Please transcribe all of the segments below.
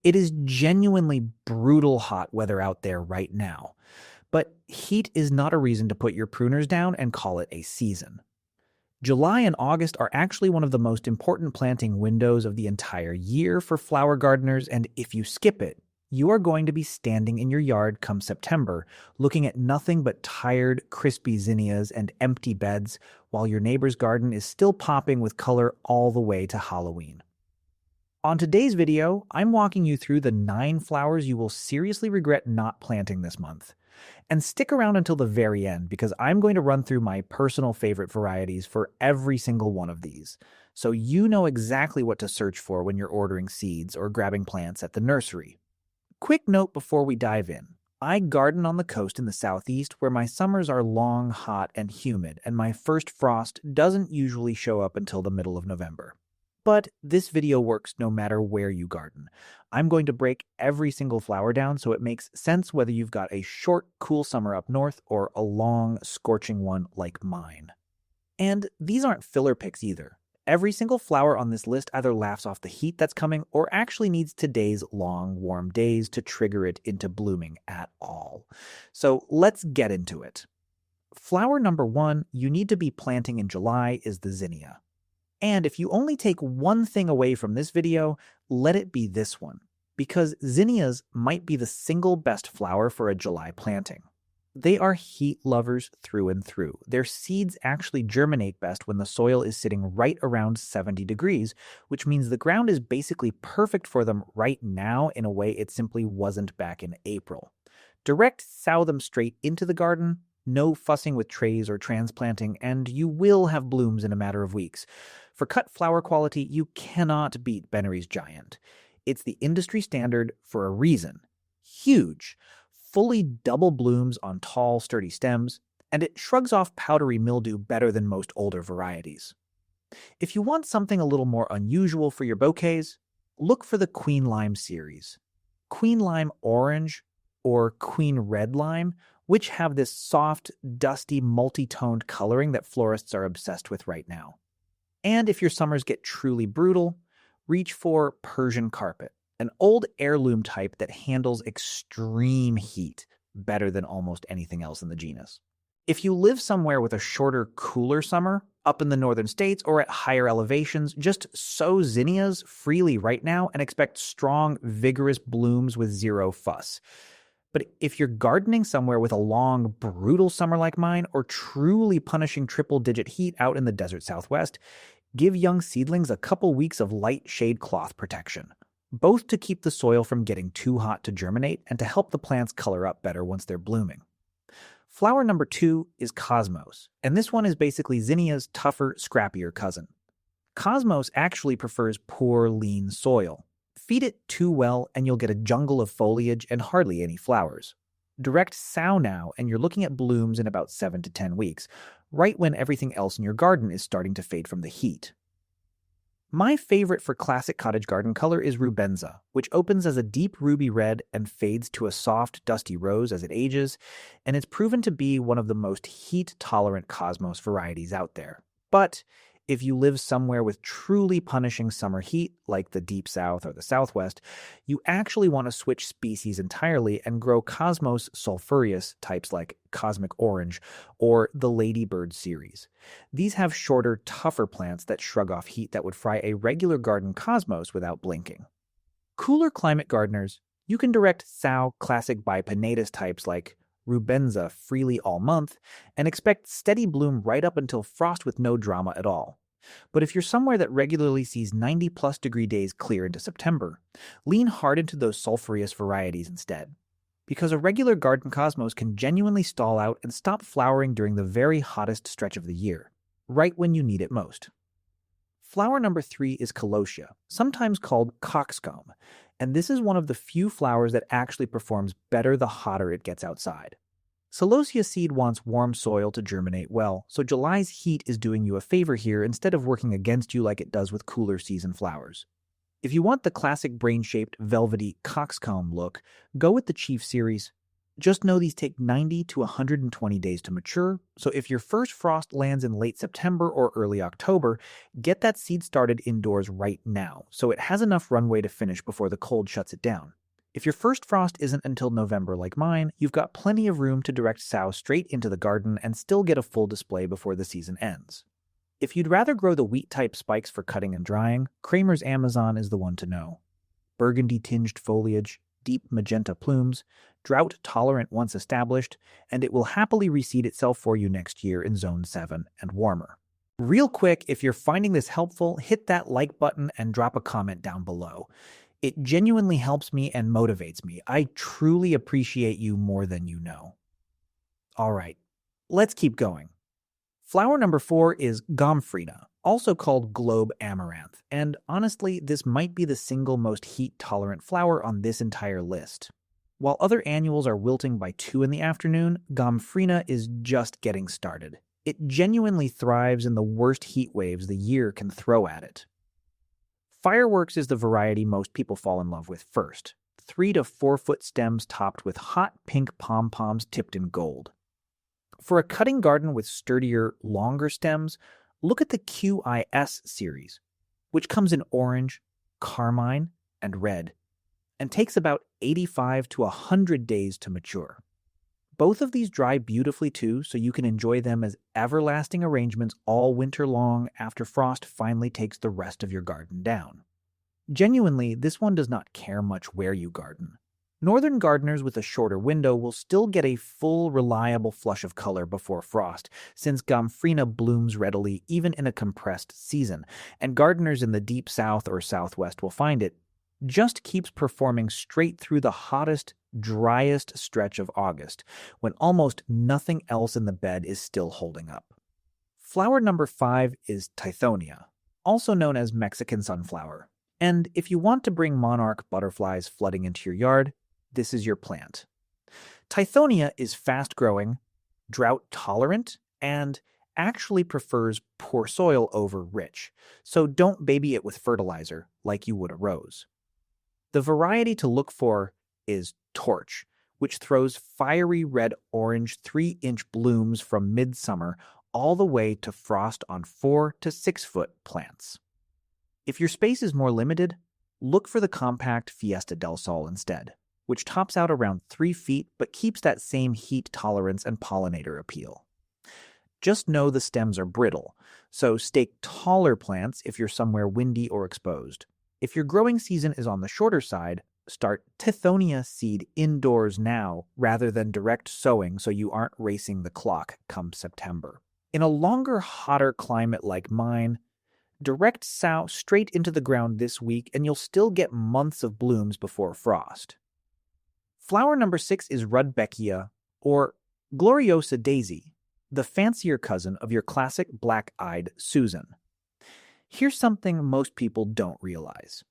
It is genuinely brutal hot weather out there right now, but heat is not a reason to put your pruners down and call it a season. July and August are actually one of the most important planting windows of the entire year for flower gardeners, and if you skip it, you are going to be standing in your yard come September, looking at nothing but tired, crispy zinnias and empty beds, while your neighbor's garden is still popping with color all the way to Halloween. On today's video, I'm walking you through the 9 flowers you will seriously regret not planting this month. And stick around until the very end because I'm going to run through my personal favorite varieties for every single one of these, so you know exactly what to search for when you're ordering seeds or grabbing plants at the nursery. Quick note before we dive in. I garden on the coast in the southeast where my summers are long, hot, and humid, and my first frost doesn't usually show up until the middle of November. But this video works no matter where you garden. I'm going to break every single flower down so it makes sense whether you've got a short, cool summer up north or a long, scorching one like mine. And these aren't filler picks either. Every single flower on this list either laughs off the heat that's coming or actually needs today's long, warm days to trigger it into blooming at all. So let's get into it. Flower number 1 you need to be planting in July is the zinnia. And if you only take one thing away from this video, let it be this one, because zinnias might be the single best flower for a July planting. They are heat lovers through and through. Their seeds actually germinate best when the soil is sitting right around 70 degrees, which means the ground is basically perfect for them right now in a way it simply wasn't back in April. Direct sow them straight into the garden, no fussing with trays or transplanting, and you will have blooms in a matter of weeks. For cut flower quality, you cannot beat Bennery's Giant. It's the industry standard for a reason. Huge, fully double blooms on tall, sturdy stems, and it shrugs off powdery mildew better than most older varieties. If you want something a little more unusual for your bouquets, look for the Queen Lime series. Queen Lime Orange or Queen Red Lime, which have this soft, dusty, multi-toned coloring that florists are obsessed with right now. And if your summers get truly brutal, reach for Persian Carpet, an old heirloom type that handles extreme heat better than almost anything else in the genus. If you live somewhere with a shorter, cooler summer, up in the northern states or at higher elevations, just sow zinnias freely right now and expect strong, vigorous blooms with zero fuss. But if you're gardening somewhere with a long, brutal summer like mine, or truly punishing triple-digit heat out in the desert southwest, give young seedlings a couple weeks of light shade cloth protection, both to keep the soil from getting too hot to germinate and to help the plants color up better once they're blooming. Flower number 2 is Cosmos, and this one is basically zinnia's tougher, scrappier cousin. Cosmos actually prefers poor, lean soil. Feed it too well and you'll get a jungle of foliage and hardly any flowers. Direct sow now and you're looking at blooms in about 7 to 10 weeks, right when everything else in your garden is starting to fade from the heat. My favorite for classic cottage garden color is Rudbeckia, which opens as a deep ruby red and fades to a soft, dusty rose as it ages, and it's proven to be one of the most heat-tolerant Cosmos varieties out there. But if you live somewhere with truly punishing summer heat, like the deep south or the southwest, you actually want to switch species entirely and grow Cosmos sulphureus types like Cosmic Orange or the Ladybird series. These have shorter, tougher plants that shrug off heat that would fry a regular garden Cosmos without blinking. Cooler climate gardeners, you can direct sow classic bipinnatus types like Rudbeckia freely all month, and expect steady bloom right up until frost with no drama at all. But if you're somewhere that regularly sees 90-plus degree days clear into September, lean hard into those sulphureous varieties instead. Because a regular garden Cosmos can genuinely stall out and stop flowering during the very hottest stretch of the year, right when you need it most. Flower number 3 is Celosia, sometimes called coxcomb, and this is one of the few flowers that actually performs better the hotter it gets outside. Celosia seed wants warm soil to germinate well, so July's heat is doing you a favor here instead of working against you like it does with cooler season flowers. If you want the classic brain-shaped, velvety coxcomb look, go with the Chief series. Just know these take 90 to 120 days to mature, so if your first frost lands in late September or early October, get that seed started indoors right now, so it has enough runway to finish before the cold shuts it down. If your first frost isn't until November like mine, you've got plenty of room to direct sow straight into the garden and still get a full display before the season ends. If you'd rather grow the wheat-type spikes for cutting and drying, Kramer's Amazon is the one to know. Burgundy-tinged foliage, deep magenta plumes, drought-tolerant once established, and it will happily reseed itself for you next year in Zone 7 and warmer. Real quick, if you're finding this helpful, hit that like button and drop a comment down below. It genuinely helps me and motivates me. I truly appreciate you more than you know. All right, let's keep going. Flower number 4 is Gomphrena, also called globe amaranth, and honestly, this might be the single most heat-tolerant flower on this entire list. While other annuals are wilting by 2 in the afternoon, Gomphrena is just getting started. It genuinely thrives in the worst heat waves the year can throw at it. Fireworks is the variety most people fall in love with first, 3 to 4 foot stems topped with hot pink pom-poms tipped in gold. For a cutting garden with sturdier, longer stems, look at the QIS series, which comes in orange, carmine, and red, and takes about 85 to 100 days to mature. Both of these dry beautifully too, so you can enjoy them as everlasting arrangements all winter long after frost finally takes the rest of your garden down. Genuinely, this one does not care much where you garden. Northern gardeners with a shorter window will still get a full, reliable flush of color before frost, since Gomphrena blooms readily even in a compressed season, and gardeners in the deep south or southwest will find it just keeps performing straight through the hottest, driest stretch of August, when almost nothing else in the bed is still holding up. Flower number 5 is Tithonia, also known as Mexican sunflower. And if you want to bring monarch butterflies flooding into your yard, this is your plant. Tithonia is fast-growing, drought-tolerant, and actually prefers poor soil over rich, so don't baby it with fertilizer like you would a rose. The variety to look for is Torch, which throws fiery red-orange 3-inch blooms from midsummer all the way to frost on 4 to 6 foot plants. If your space is more limited, look for the compact Fiesta del Sol instead, which tops out around 3 feet but keeps that same heat tolerance and pollinator appeal. Just know the stems are brittle, so stake taller plants if you're somewhere windy or exposed. If your growing season is on the shorter side, start Tithonia seed indoors now rather than direct sowing so you aren't racing the clock come September. In a longer, hotter climate like mine, direct sow straight into the ground this week and you'll still get months of blooms before frost. Flower number 6 is Rudbeckia, or Gloriosa daisy, the fancier cousin of your classic black-eyed Susan. Here's something most people don't realize.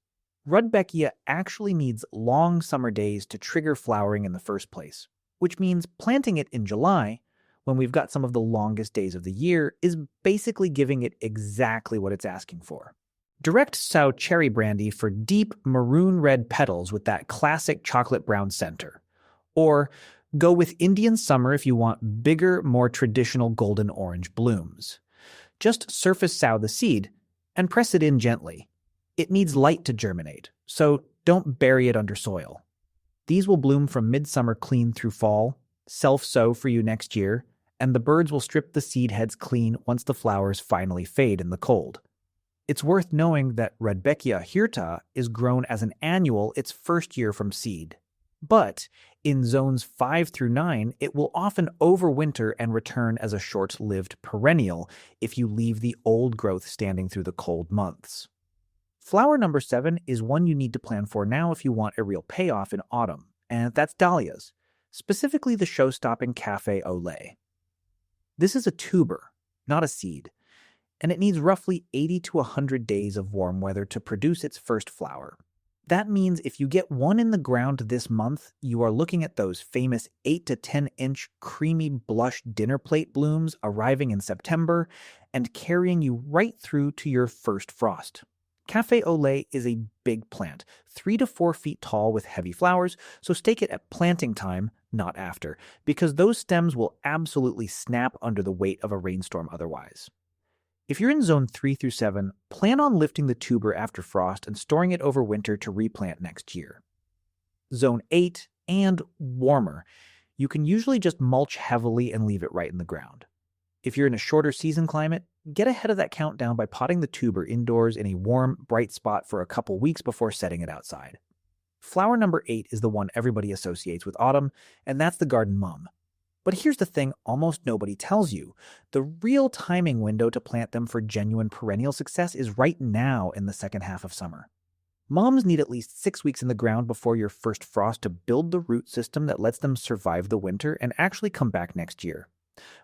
Rudbeckia actually needs long summer days to trigger flowering in the first place, which means planting it in July, when we've got some of the longest days of the year, is basically giving it exactly what it's asking for. Direct sow cherry brandy for deep maroon-red petals with that classic chocolate-brown center. Or go with Indian summer if you want bigger, more traditional golden-orange blooms. Just surface sow the seed and press it in gently. It needs light to germinate, so don't bury it under soil. These will bloom from midsummer clean through fall, self-sow for you next year, and the birds will strip the seed heads clean once the flowers finally fade in the cold. It's worth knowing that Rudbeckia hirta is grown as an annual its first year from seed. But in zones 5 through 9, it will often overwinter and return as a short-lived perennial if you leave the old growth standing through the cold months. Flower number 7 is one you need to plan for now if you want a real payoff in autumn, and that's dahlias, specifically the show-stopping Café au lait. This is a tuber, not a seed, and it needs roughly 80 to 100 days of warm weather to produce its first flower. That means if you get one in the ground this month, you are looking at those famous 8 to 10-inch creamy blush dinner plate blooms arriving in September and carrying you right through to your first frost. Café au lait is a big plant, 3 to 4 feet tall with heavy flowers, so stake it at planting time, not after, because those stems will absolutely snap under the weight of a rainstorm otherwise. If you're in zone 3 through 7, plan on lifting the tuber after frost and storing it over winter to replant next year. Zone 8 and warmer, you can usually just mulch heavily and leave it right in the ground. If you're in a shorter season climate, get ahead of that countdown by potting the tuber indoors in a warm, bright spot for a couple weeks before setting it outside. Flower number 8 is the one everybody associates with autumn, and that's the garden mum. But here's the thing almost nobody tells you. The real timing window to plant them for genuine perennial success is right now in the second half of summer. Mums need at least 6 weeks in the ground before your first frost to build the root system that lets them survive the winter and actually come back next year.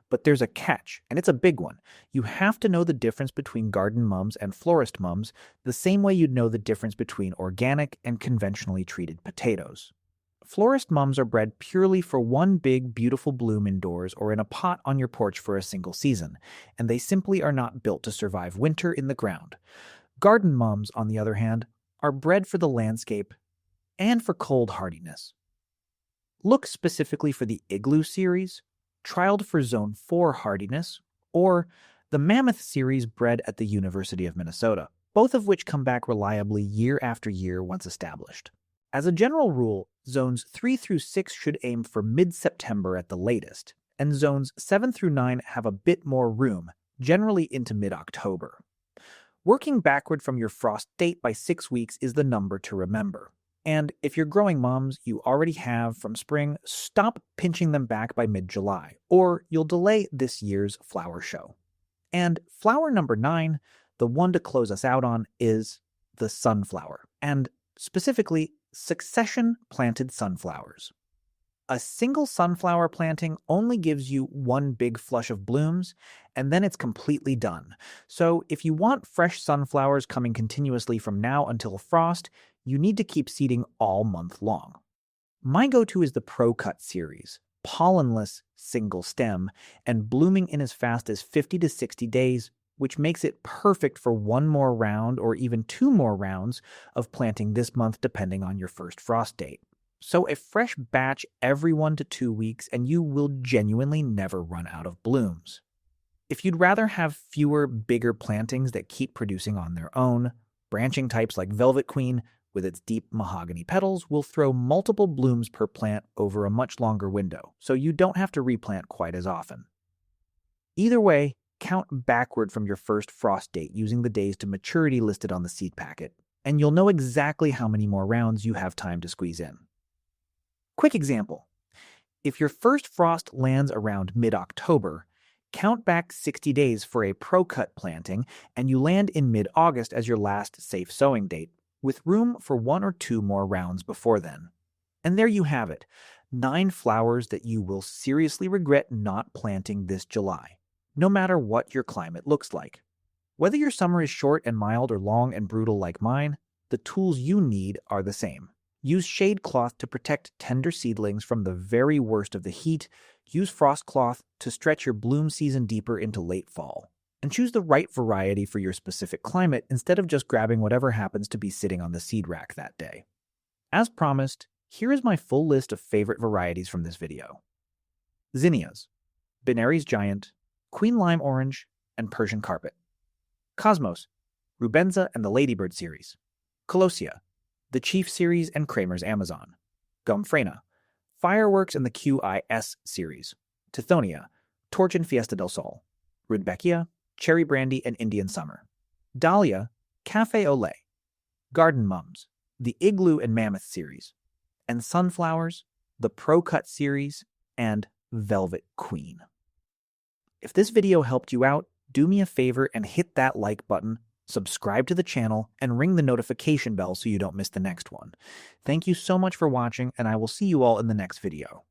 But there's a catch, and it's a big one. You have to know the difference between garden mums and florist mums the same way you'd know the difference between organic and conventionally treated potatoes. Florist mums are bred purely for one big, beautiful bloom indoors or in a pot on your porch for a single season, and they simply are not built to survive winter in the ground. Garden mums, on the other hand, are bred for the landscape and for cold hardiness. Look specifically for the Igloo series, trialed for Zone 4 hardiness, or the Mammoth series bred at the University of Minnesota, both of which come back reliably year after year once established. As a general rule, Zones 3 through 6 should aim for mid-September at the latest, and Zones 7 through 9 have a bit more room, generally into mid-October. Working backward from your frost date by 6 weeks is the number to remember. And if you're growing mums you already have from spring, stop pinching them back by mid-July, or you'll delay this year's flower show. And flower number 9, the one to close us out on, is the sunflower, and specifically succession-planted sunflowers. A single sunflower planting only gives you one big flush of blooms, and then it's completely done. So if you want fresh sunflowers coming continuously from now until frost, you need to keep seeding all month long. My go-to is the Pro Cut series, pollenless single stem, and blooming in as fast as 50 to 60 days, which makes it perfect for one more round or even 2 more rounds of planting this month depending on your first frost date. So a fresh batch every 1 to 2 weeks and you will genuinely never run out of blooms. If you'd rather have fewer, bigger plantings that keep producing on their own, branching types like Velvet Queen, with its deep mahogany petals, will throw multiple blooms per plant over a much longer window, so you don't have to replant quite as often. Either way, count backward from your first frost date using the days to maturity listed on the seed packet, and you'll know exactly how many more rounds you have time to squeeze in. Quick example. If your first frost lands around mid-October, count back 60 days for a pro-cut planting, and you land in mid-August as your last safe sowing date, with room for 1 or 2 more rounds before then. And there you have it, 9 flowers that you will seriously regret not planting this July, no matter what your climate looks like. Whether your summer is short and mild or long and brutal like mine, the tools you need are the same. Use shade cloth to protect tender seedlings from the very worst of the heat, use frost cloth to stretch your bloom season deeper into late fall, and choose the right variety for your specific climate instead of just grabbing whatever happens to be sitting on the seed rack that day. As promised, here is my full list of favorite varieties from this video. Zinnias, Benary's Giant, Queen Lime Orange, and Persian Carpet. Cosmos, Rubenza and the Ladybird series. Celosia, the Chief series and Kramer's Amazon. Gumfrena, Fireworks and the QIS series. Tithonia, Torch and Fiesta del Sol. Rudbeckia, Cherry Brandy and Indian Summer. Dahlia, Café au lait. Garden Mums, the Igloo and Mammoth series. And Sunflowers, the Pro Cut series, and Velvet Queen. If this video helped you out, do me a favor and hit that like button, subscribe to the channel, and ring the notification bell so you don't miss the next one. Thank you so much for watching, and I will see you all in the next video.